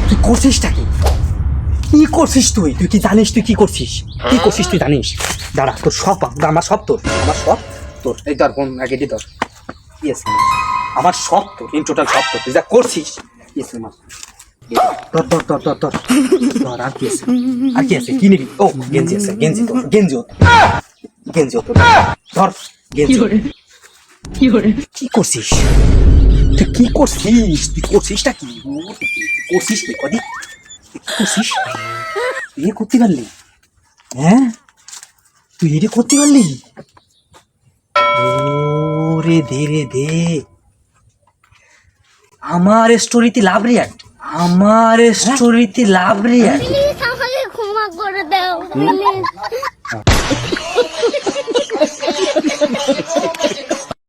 তুই করছিসটা কি? কি করছিস তুই? তুই কি জানিস তুই কি করছিস? কি করছিস তুই জানিস? দাঁড়া, তোর সব আমার সব তোর, আমার সব তোর। এই ধর বোন, আগে দি ধর। কি আছে আমার সব তোর, ইন টোটাল সব তোর। তুই যা করছিস কি আছে আমার? ধর ধর ধর ধর ধর ধর। আর কি আছে? আর কি আছে? কি নিবি? ও গেঞ্জি আছে, গেঞ্জি তোর, গেঞ্জি তোর, গেঞ্জি তোর। ধর গেঞ্জি। কি করছিস তুই? কি করছিস তুই? করছিসটা কি? করছিস কি কদি? কি করছিস? বিয়ে করতে পারলি? হ্যাঁ, তুই এটা করতে পারলি? ওরে দে রে দে। আমার স্টোরিতে লাভ রিয়াক্ট, আমার স্টোরিতে লাভ রিয়াক্ট। প্লিজ আমাকে ক্ষমা করে দাও প্লিজ।